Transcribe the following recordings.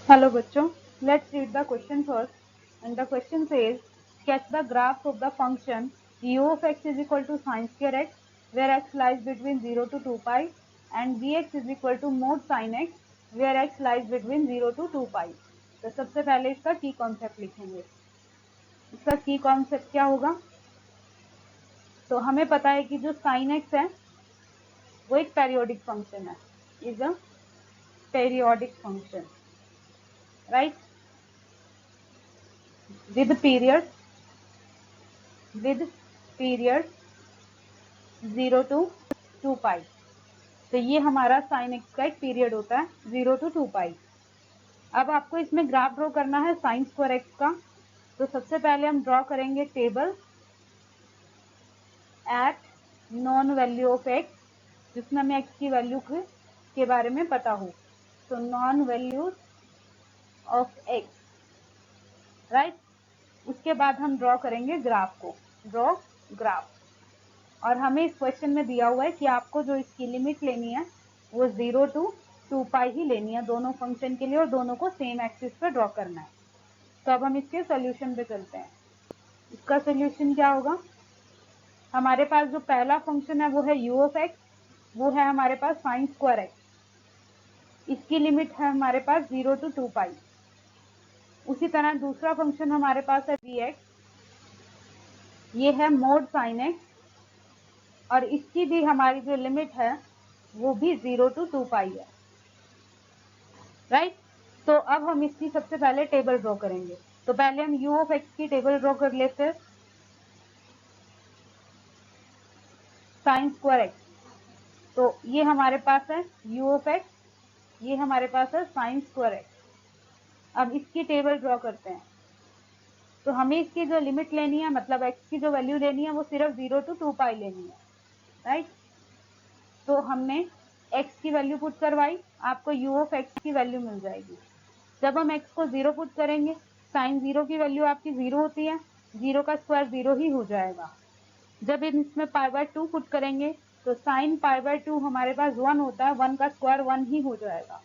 Hello बच्चों, let's read the question first. And the question says, sketch the graph of the function u of x is equal to sin square x, where x lies between 0 to 2 pi, and bx is equal to mod sin x, where x lies between 0 to 2 pi. तो सबसे पहले इसका की concept लिखेंगे. इसका की concept क्या होगा? तो हमें पता है कि जो sin x है वो एक पेरियोडिक फंक्शन है, is a periodic function, right, with period 0 to 2 पाई. तो ये हमारा sin x का एक पीरियड होता है 0 to 2 पाई. अब आपको इसमें ग्राफ ड्रॉ करना है sin स्क्वायर x का. तो सबसे पहले हम ड्रॉ करेंगे table at known value of x, जिसमें हमें x की वैल्यू के बारे में पता हो. तो non value of x, right. उसके बाद हम ड्रॉ करेंगे ग्राफ को, ड्रॉ ग्राफ. और हमें इस क्वेश्चन में दिया हुआ है कि आपको जो इसकी लिमिट लेनी है वो 0 to 2 पाई ही लेनी है दोनों फंक्शन के लिए, और दोनों को सेम एक्सिस पे ड्रॉ करना है. तो अब हम इसके सॉल्यूशन पे चलते हैं. इसका सॉल्यूशन क्या होगा? हमारे पास जो पहला फंक्शन है वो है u ऑफ x, वो है हमारे पास sin स्क्वायर x. इसकी लिमिट है हमारे पास 0 to 2 पाई. उसी तरह दूसरा फंक्शन हमारे पास है bx, ये है mod sin x, और इसकी भी हमारी जो लिमिट है वो भी 0 to 2 पाई है, राइट. तो अब हम इसकी सबसे पहले टेबल ड्रॉ करेंगे. तो पहले हम u ऑफ x की टेबल ड्रॉ कर लेते हैं. sin स्क्वायर x, तो ये हमारे पास है u ऑफ x, ये हमारे पास है sin स्क्वायर x. अब इसकी टेबल ड्रॉ करते हैं. तो हमें इसकी जो लिमिट लेनी है, मतलब x की जो वैल्यू लेनी है वो सिर्फ 0 to 2 पाई लेनी है, राइट. तो हमने x की वैल्यू पुट करवाई, आपको u ऑफ x की वैल्यू मिल जाएगी. जब हम x को 0 पुट करेंगे, साइन 0 की वैल्यू आपकी 0 होती है, 0 का स्क्वायर 0 ही हो जाएगा. जब इसमें पाई बाय 2 पुट करेंगे तो साइन पाई बाय 2 हमारे पास 1 होता है, 1 का स्क्वायर 1 ही हो जाएगा.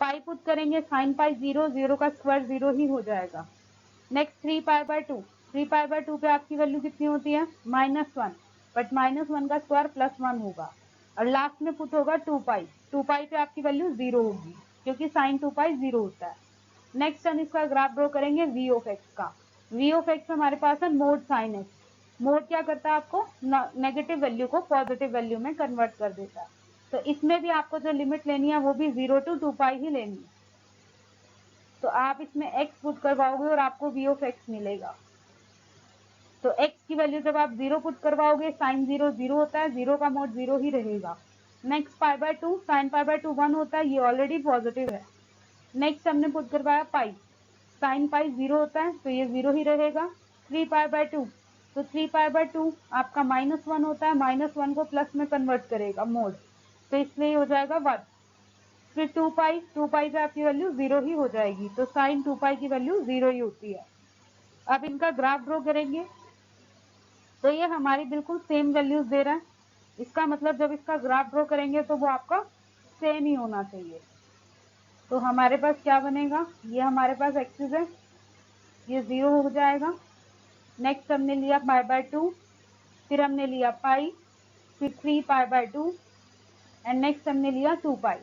पाई पुट करेंगे, साइन पाई 0, 0 का स्क्वायर 0 ही हो जाएगा. Next 3 pi by 2, 3 pi by 2 पे आपकी वैल्यू कितनी होती है? -1, बट -1 का स्क्वायर +1 होगा. और लास्ट में पुट होगा 2 पाई, 2 पाई पे आपकी वैल्यू 0 होगी, क्योंकि साइन 2 पाई 0 होता है. नेक्स्ट हम इसका ग्राफ ड्रॉ करेंगे v ऑफ x का. v ऑफ x हमारे पास है मोड साइन x. मोड क्या करता है? आपको नेगेटिव वैल्यू को पॉजिटिव वैल्यू में कन्वर्ट कर देता है. तो इसमें भी आपको जो लिमिट लेनी है वो भी 0 to 2 पाई ही लेनी है. तो आप इसमें x पुट करवाओगे और आपको v ऑफ x मिलेगा. तो x की वैल्यू जब आप 0 पुट करवाओगे, साइन 0 0 होता है, 0 का मोड 0 ही रहेगा. Next pi by 2, sine pi by 2 1 होता है, ये ऑलरेडी पॉजिटिव है. नेक्स्ट हमने पुट करवाया पाई, साइन पाई 0 होता है, तो ये 0 ही रहेगा. 3 पाई बाय 2, तो 3 पाई बाय 2 आपका -1 होता है, -1 को प्लस में कन्वर्ट करेगा मोड, तो इसलिए हो जाएगा 1. फिर 2 पाई पे आपकी वैल्यू 0 ही हो जाएगी, तो साइन 2 पाई की वैल्यू 0 ही होती है. अब इनका ग्राफ ड्रॉ करेंगे तो ये हमारी बिल्कुल सेम वैल्यूज दे रहा है. इसका मतलब जब इसका ग्राफ ड्रॉ करेंगे तो वो आपका सेम ही होना चाहिए. तो हमारे पास क्या बनेगा? ये हमारे पास एक्सिस है, ये 0 हो जाएगा. नेक्स्ट हमने लिया पाई बाय 2, फिर हमने लिया पाई, फिर 3 पाई बाय 2, एंड नेक्स्ट हमने लिया 2 पाई.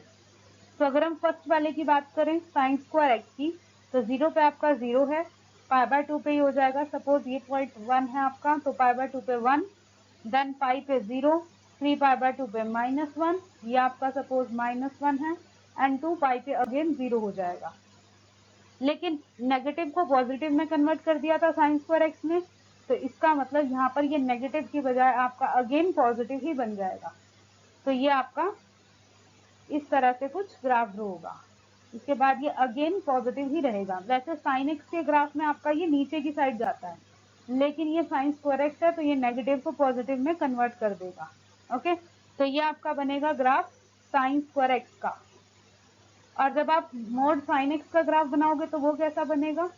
तो अगर हम फर्स्ट वाले की बात करें साइन स्क्वायर एक्स की, तो 0 पे आपका 0 है, पाई बाय 2 पे ही हो जाएगा. सपोज ये पॉइंट 1 है आपका, तो पाई बाय 2 पे 1, देन पाई पे 0, 3 पाई बाय 2 पे -1, ये आपका सपोज -1 है, एंड 2 पाई पे अगेन 0 हो जाएगा. लेकिन नेगेटिव को पॉजिटिव में कन्वर्ट कर दिया था साइन स्क्वायर एक्स में, तो इसका मतलब यहाँ पर ये नेगेटिव की बजाय आपका अगेन पॉजिटिव ही बन जाएगा. तो ये आपका इस तरह से कुछ ग्राफ ड्रॉ होगा. इसके बाद ये अगेन पॉजिटिव ही रहेगा. वैसे साइन एक्स के ग्राफ में आपका ये नीचे की साइड जाता है, लेकिन ये साइन स्क्वायर एक्स है, तो ये नेगेटिव को पॉजिटिव में कन्वर्ट कर देगा. ओके, तो ये आपका बनेगा ग्राफ साइन स्क्वायर एक्स का. और जब आप मोड साइन एक्स का ग्राफ बनाओगे तो वो कैसा बनेगा?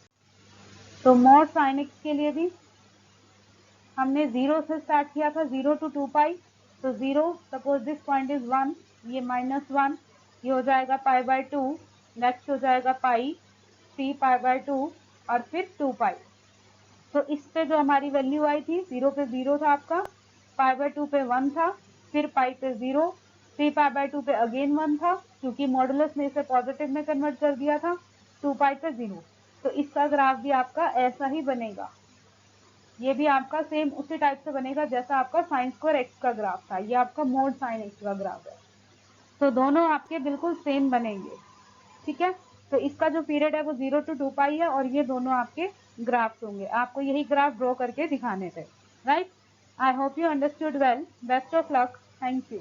तो मोड साइन एक्स के लिए भी हमने 0 से स्टार्ट किया था, 0 to 2 पाई. तो 0, सपोज दिस पॉइंट इज 1, ये -1, ये हो जाएगा पाई बाय 2, नेक्स्ट हो जाएगा पाई, 3π/2 और फिर 2π। तो इस पे जो हमारी वैल्यू आई थी, 0 पे 0 था आपका, π/2 पे 1 था, फिर पाई पे 0, 3π/2 पे अगेन 1 था, क्योंकि मॉडुलस ने इसे पॉजिटिव में कन्वर्ट कर दिया था, 2π पे 0। तो इसका ग्राफ भी आपका ऐसा ही बनेगा। ये भी आपका सेम उसी टाइप से बनेगा जैसा आपका sin2x का ग्राफ था। ये आपका mod sin x का ग्राफ है। तो दोनों आपके बिल्कुल सेम बनेंगे, ठीक है। तो इसका जो पीरियड है वो 0 to 2π है और ये दोनों आपके ग्राफ्स होंगे। आपको यही ग्राफ ड्रॉ करके दिखाने थे, right. I hope you understood well. Best of luck. Thank you.